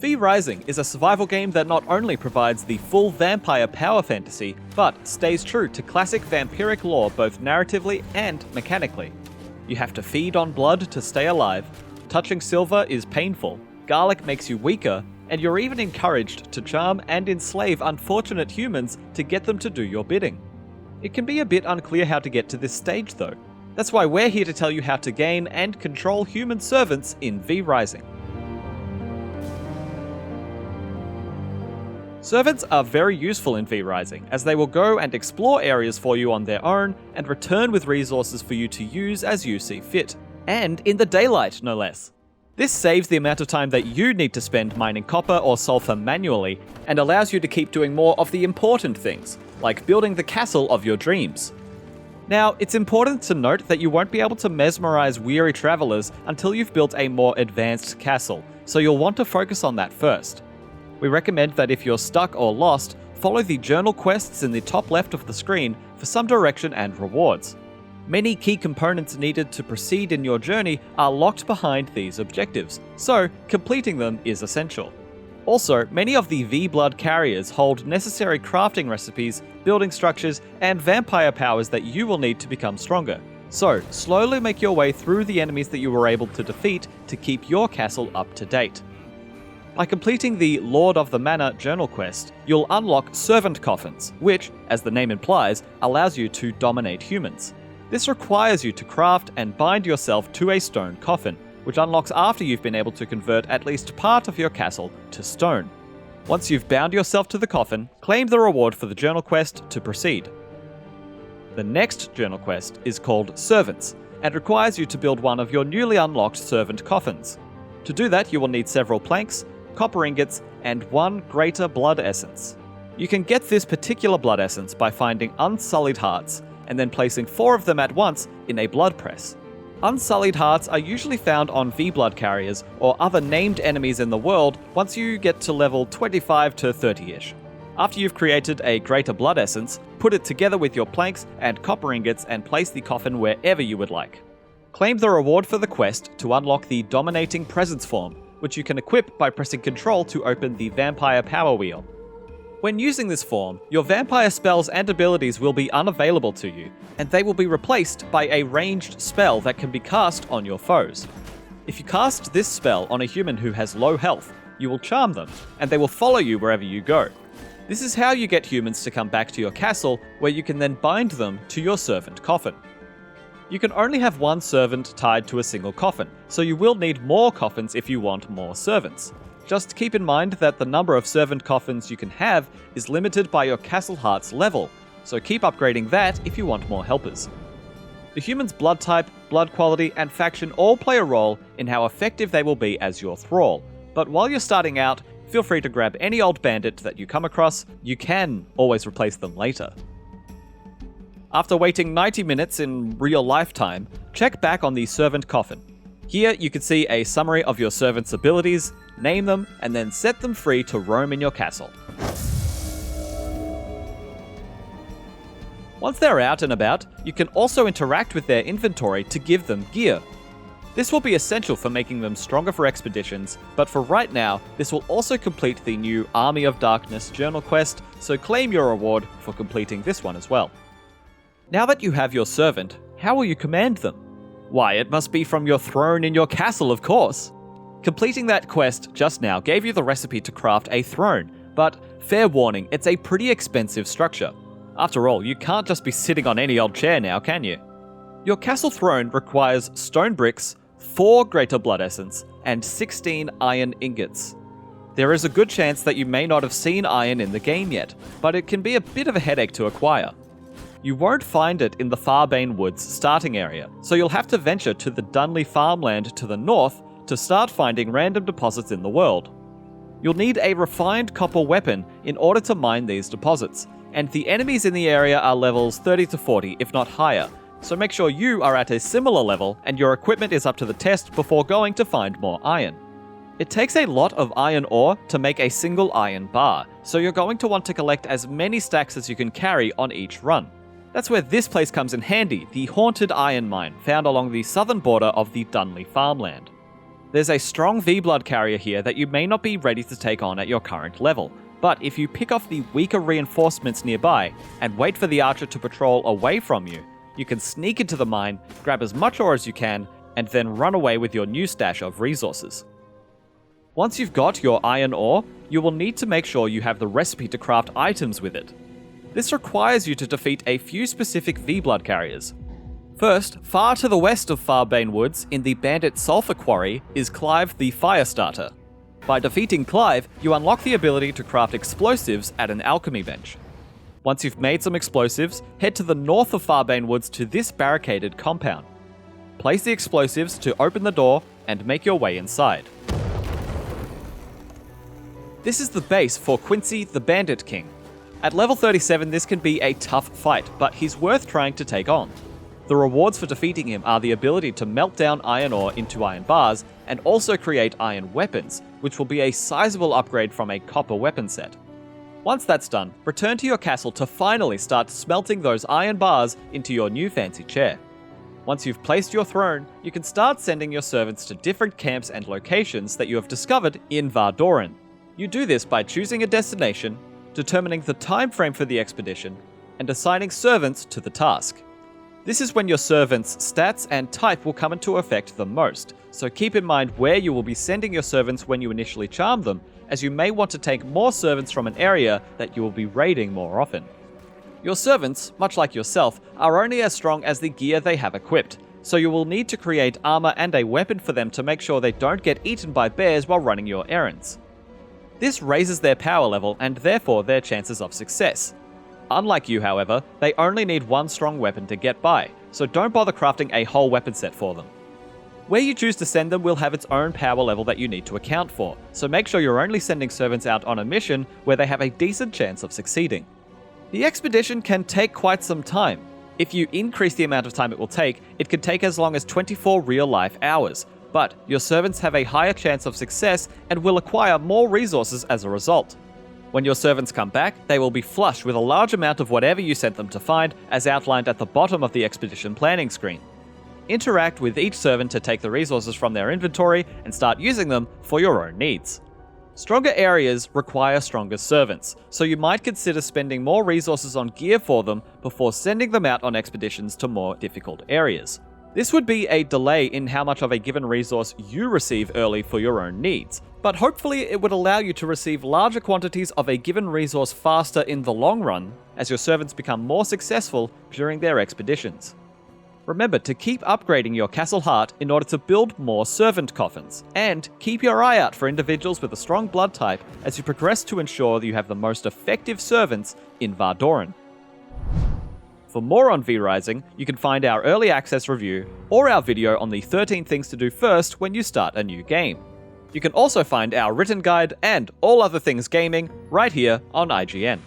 V Rising is a survival game that not only provides the full vampire power fantasy, but stays true to classic vampiric lore both narratively and mechanically. You have to feed on blood to stay alive, touching silver is painful, garlic makes you weaker, and you're even encouraged to charm and enslave unfortunate humans to get them to do your bidding. It can be a bit unclear how to get to this stage though. That's why we're here to tell you how to gain and control human servants in V Rising. Servants are very useful in V Rising, as they will go and explore areas for you on their own and return with resources for you to use as you see fit. And in the daylight, no less. This saves the amount of time that you need to spend mining copper or sulfur manually, and allows you to keep doing more of the important things, like building the castle of your dreams. Now, it's important to note that you won't be able to mesmerize weary travelers until you've built a more advanced castle, so you'll want to focus on that first. We recommend that if you're stuck or lost, follow the journal quests in the top left of the screen for some direction and rewards. Many key components needed to proceed in your journey are locked behind these objectives, so completing them is essential. Also, many of the V-Blood carriers hold necessary crafting recipes, building structures, and vampire powers that you will need to become stronger. So, slowly make your way through the enemies that you were able to defeat to keep your castle up to date. By completing the Lord of the Manor journal quest, you'll unlock servant coffins, which, as the name implies, allows you to dominate humans. This requires you to craft and bind yourself to a stone coffin, which unlocks after you've been able to convert at least part of your castle to stone. Once you've bound yourself to the coffin, claim the reward for the journal quest to proceed. The next journal quest is called Servants, and requires you to build one of your newly unlocked servant coffins. To do that, you will need several planks, copper ingots, and one greater blood essence. You can get this particular blood essence by finding unsullied hearts, and then placing 4 of them at once in a blood press. Unsullied hearts are usually found on V-Blood carriers or other named enemies in the world once you get to level 25 to 30-ish. After you've created a greater blood essence, put it together with your planks and copper ingots and place the coffin wherever you would like. Claim the reward for the quest to unlock the Dominating Presence form, which you can equip by pressing Ctrl to open the Vampire Power Wheel. When using this form, your vampire spells and abilities will be unavailable to you, and they will be replaced by a ranged spell that can be cast on your foes. If you cast this spell on a human who has low health, you will charm them, and they will follow you wherever you go. This is how you get humans to come back to your castle, where you can then bind them to your servant coffin. You can only have one servant tied to a single coffin, so you will need more coffins if you want more servants. Just keep in mind that the number of servant coffins you can have is limited by your castle heart's level, so keep upgrading that if you want more helpers. The human's blood type, blood quality, and faction all play a role in how effective they will be as your thrall, but while you're starting out, feel free to grab any old bandit that you come across. You can always replace them later. After waiting 90 minutes in real life time, check back on the servant coffin. Here you can see a summary of your servant's abilities, name them, and then set them free to roam in your castle. Once they're out and about, you can also interact with their inventory to give them gear. This will be essential for making them stronger for expeditions, but for right now, this will also complete the new Army of Darkness journal quest, so claim your reward for completing this one as well. Now that you have your servant, how will you command them? Why, it must be from your throne in your castle, of course. Completing that quest just now gave you the recipe to craft a throne, but fair warning, it's a pretty expensive structure. After all, you can't just be sitting on any old chair now, can you? Your castle throne requires stone bricks, 4 greater blood essence, and 16 iron ingots. There is a good chance that you may not have seen iron in the game yet, but it can be a bit of a headache to acquire. You won't find it in the Farbane Woods starting area, so you'll have to venture to the Dunley farmland to the north to start finding random deposits in the world. You'll need a refined copper weapon in order to mine these deposits, and the enemies in the area are levels 30 to 40, if not higher, so make sure you are at a similar level and your equipment is up to the test before going to find more iron. It takes a lot of iron ore to make a single iron bar, so you're going to want to collect as many stacks as you can carry on each run. That's where this place comes in handy, the Haunted Iron Mine, found along the southern border of the Dunley farmland. There's a strong V-Blood carrier here that you may not be ready to take on at your current level, but if you pick off the weaker reinforcements nearby and wait for the archer to patrol away from you, you can sneak into the mine, grab as much ore as you can, and then run away with your new stash of resources. Once you've got your iron ore, you will need to make sure you have the recipe to craft items with it. This requires you to defeat a few specific V-Blood carriers. First, far to the west of Farbane Woods, in the Bandit Sulfur Quarry, is Clive the Firestarter. By defeating Clive, you unlock the ability to craft explosives at an alchemy bench. Once you've made some explosives, head to the north of Farbane Woods to this barricaded compound. Place the explosives to open the door and make your way inside. This is the base for Quincy the Bandit King. At level 37 this can be a tough fight, but he's worth trying to take on. The rewards for defeating him are the ability to melt down iron ore into iron bars and also create iron weapons, which will be a sizable upgrade from a copper weapon set. Once that's done, return to your castle to finally start smelting those iron bars into your new fancy chair. Once you've placed your throne, you can start sending your servants to different camps and locations that you have discovered in Vardoran. You do this by choosing a destination, determining the time frame for the expedition, and assigning servants to the task. This is when your servants' stats and type will come into effect the most, so keep in mind where you will be sending your servants when you initially charm them, as you may want to take more servants from an area that you will be raiding more often. Your servants, much like yourself, are only as strong as the gear they have equipped, so you will need to create armor and a weapon for them to make sure they don't get eaten by bears while running your errands. This raises their power level and therefore their chances of success. Unlike you, however, they only need one strong weapon to get by, so don't bother crafting a whole weapon set for them. Where you choose to send them will have its own power level that you need to account for, so make sure you're only sending servants out on a mission where they have a decent chance of succeeding. The expedition can take quite some time. If you increase the amount of time it will take, it could take as long as 24 real-life hours, but your servants have a higher chance of success and will acquire more resources as a result. When your servants come back, they will be flush with a large amount of whatever you sent them to find, as outlined at the bottom of the expedition planning screen. Interact with each servant to take the resources from their inventory and start using them for your own needs. Stronger areas require stronger servants, so you might consider spending more resources on gear for them before sending them out on expeditions to more difficult areas. This would be a delay in how much of a given resource you receive early for your own needs, but hopefully it would allow you to receive larger quantities of a given resource faster in the long run, as your servants become more successful during their expeditions. Remember to keep upgrading your castle heart in order to build more servant coffins, and keep your eye out for individuals with a strong blood type as you progress to ensure that you have the most effective servants in Vardoran. For more on V-Rising, you can find our early access review or our video on the 13 things to do first when you start a new game. You can also find our written guide and all other things gaming right here on IGN.